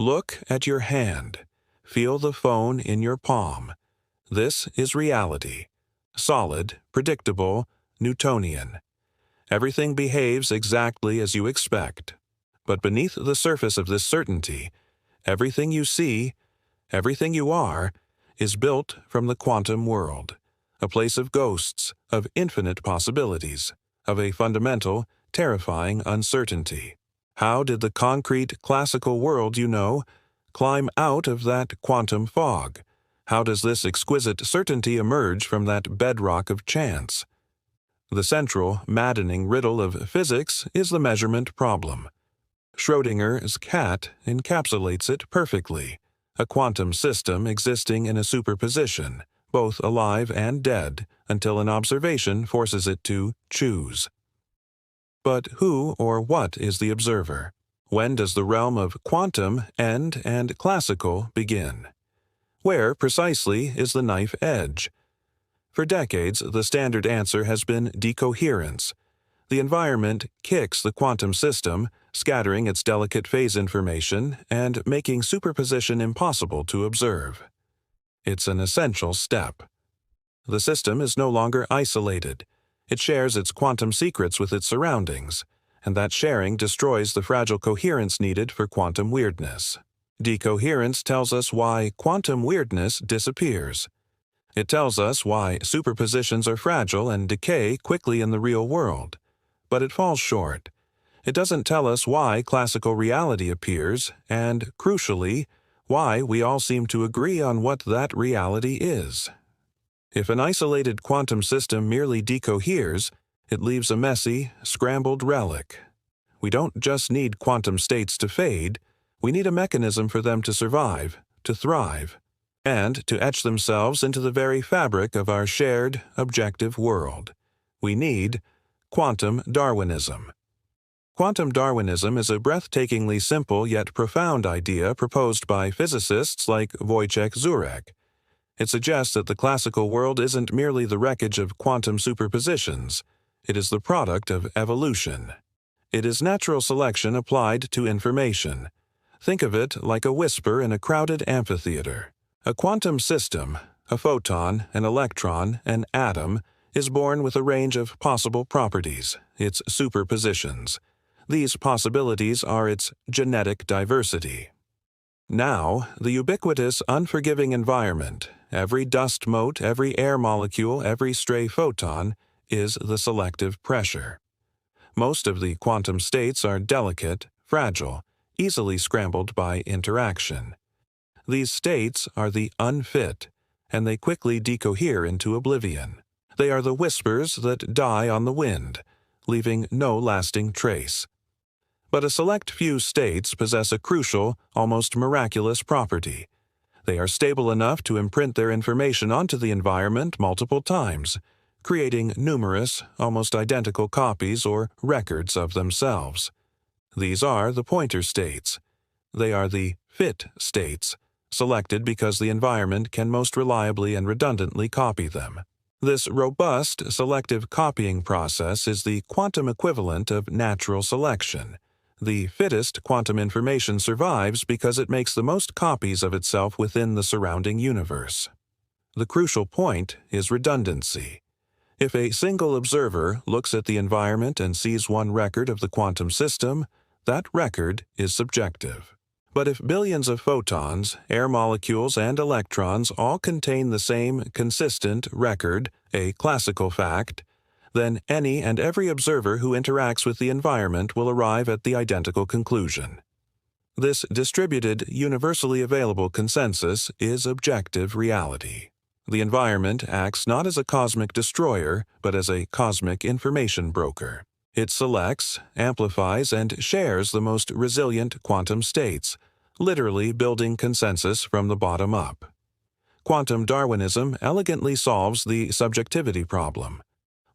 Look at your hand. Feel the phone in your palm. This is reality. Solid, predictable, Newtonian. Everything behaves exactly as you expect. But beneath the surface of this certainty, everything you see, everything you are, is built from the quantum world, a place of ghosts, of infinite possibilities, of a fundamental, terrifying uncertainty. How did the concrete, classical world you know climb out of that quantum fog? How does this exquisite certainty emerge from that bedrock of chance? The central, maddening riddle of physics is the measurement problem. Schrödinger's cat encapsulates it perfectly, a quantum system existing in a superposition, both alive and dead, until an observation forces it to choose. But who or what is the observer? When does the realm of quantum end and classical begin? Where, precisely, is the knife edge? For decades, the standard answer has been decoherence. The environment kicks the quantum system, scattering its delicate phase information and making superposition impossible to observe. It's an essential step. The system is no longer isolated. It shares its quantum secrets with its surroundings, and that sharing destroys the fragile coherence needed for quantum weirdness. Decoherence tells us why quantum weirdness disappears. It tells us why superpositions are fragile and decay quickly in the real world. But it falls short. It doesn't tell us why classical reality appears, and, crucially, why we all seem to agree on what that reality is. If an isolated quantum system merely decoheres, it leaves a messy, scrambled relic. We don't just need quantum states to fade, we need a mechanism for them to survive, to thrive, and to etch themselves into the very fabric of our shared, objective world. We need Quantum Darwinism. Quantum Darwinism is a breathtakingly simple yet profound idea proposed by physicists like Wojciech Zurek. It suggests that the classical world isn't merely the wreckage of quantum superpositions. It is the product of evolution. It is natural selection applied to information. Think of it like a whisper in a crowded amphitheater. A quantum system, a photon, an electron, an atom, is born with a range of possible properties, its superpositions. These possibilities are its genetic diversity. Now, the ubiquitous, unforgiving environment, every dust mote, every air molecule, every stray photon, is the selective pressure. Most of the quantum states are delicate, fragile, easily scrambled by interaction. These states are the unfit, and they quickly decohere into oblivion. They are the whispers that die on the wind, leaving no lasting trace. But a select few states possess a crucial, almost miraculous property. They are stable enough to imprint their information onto the environment multiple times, creating numerous, almost identical copies or records of themselves. These are the pointer states. They are the fit states, selected because the environment can most reliably and redundantly copy them. This robust, selective copying process is the quantum equivalent of natural selection. The fittest quantum information survives because it makes the most copies of itself within the surrounding universe. The crucial point is redundancy. If a single observer looks at the environment and sees one record of the quantum system, that record is subjective. But if billions of photons, air molecules, and electrons all contain the same consistent record, a classical fact, then any and every observer who interacts with the environment will arrive at the identical conclusion. This distributed, universally available consensus is objective reality. The environment acts not as a cosmic destroyer, but as a cosmic information broker. It selects, amplifies, and shares the most resilient quantum states, literally building consensus from the bottom up. Quantum Darwinism elegantly solves the subjectivity problem.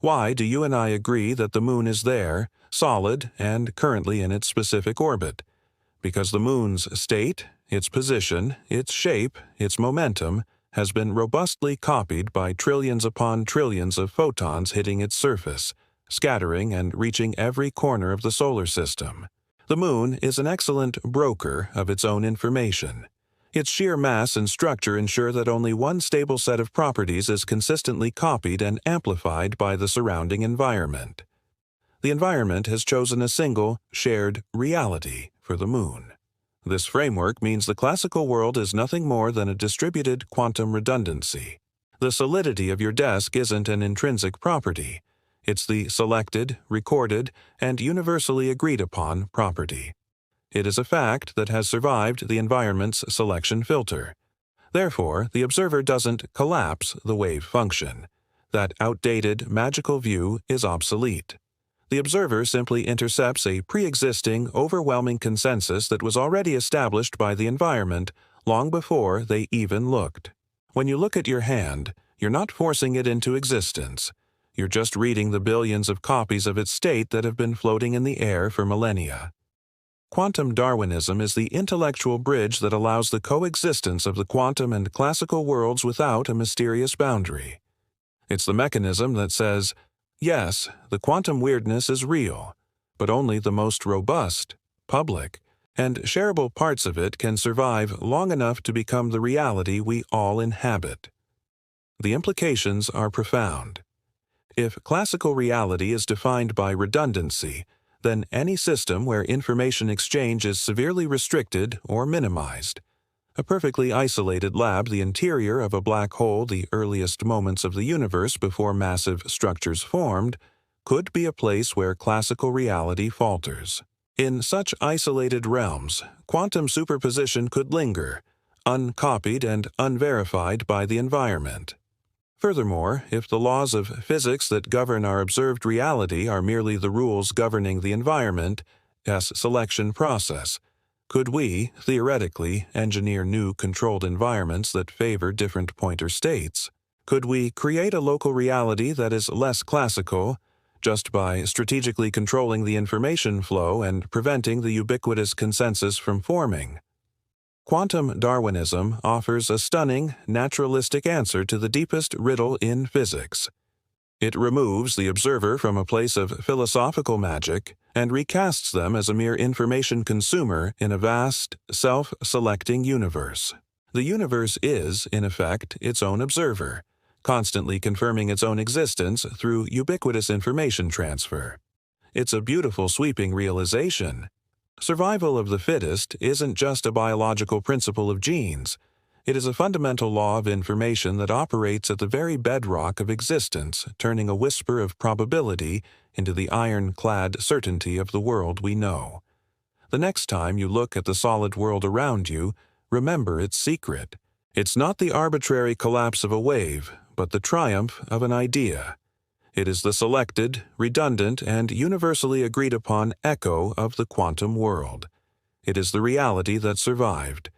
Why do you and I agree that the moon is there, solid, and currently in its specific orbit? Because the moon's state, its position, its shape, its momentum, has been robustly copied by trillions upon trillions of photons hitting its surface, scattering and reaching every corner of the solar system. The Moon is an excellent broker of its own information. Its sheer mass and structure ensure that only one stable set of properties is consistently copied and amplified by the surrounding environment. The environment has chosen a single, shared reality for the Moon. This framework means the classical world is nothing more than a distributed quantum redundancy. The solidity of your desk isn't an intrinsic property. It's the selected, recorded, and universally agreed upon property. It is a fact that has survived the environment's selection filter. Therefore, the observer doesn't collapse the wave function. That outdated, magical view is obsolete. The observer simply intercepts a pre-existing, overwhelming consensus that was already established by the environment long before they even looked. When you look at your hand, you're not forcing it into existence. You're just reading the billions of copies of its state that have been floating in the air for millennia. Quantum Darwinism is the intellectual bridge that allows the coexistence of the quantum and classical worlds without a mysterious boundary. It's the mechanism that says, yes, the quantum weirdness is real, but only the most robust, public, and shareable parts of it can survive long enough to become the reality we all inhabit. The implications are profound. If classical reality is defined by redundancy, then any system where information exchange is severely restricted or minimized, a perfectly isolated lab, the interior of a black hole, the earliest moments of the universe before massive structures formed, could be a place where classical reality falters. In such isolated realms, quantum superposition could linger, uncopied and unverified by the environment. Furthermore, if the laws of physics that govern our observed reality are merely the rules governing the environment's selection process, could we, theoretically, engineer new controlled environments that favor different pointer states? Could we create a local reality that is less classical, just by strategically controlling the information flow and preventing the ubiquitous consensus from forming? Quantum Darwinism offers a stunning, naturalistic answer to the deepest riddle in physics. It removes the observer from a place of philosophical magic and recasts them as a mere information consumer in a vast, self-selecting universe. The universe is, in effect, its own observer, constantly confirming its own existence through ubiquitous information transfer. It's a beautiful, sweeping realization. Survival of the fittest isn't just a biological principle of genes. It is a fundamental law of information that operates at the very bedrock of existence, turning a whisper of probability into the ironclad certainty of the world we know. The next time you look at the solid world around you, remember its secret. It's not the arbitrary collapse of a wave, but the triumph of an idea. It is the selected, redundant, and universally agreed upon echo of the quantum world. It is the reality that survived,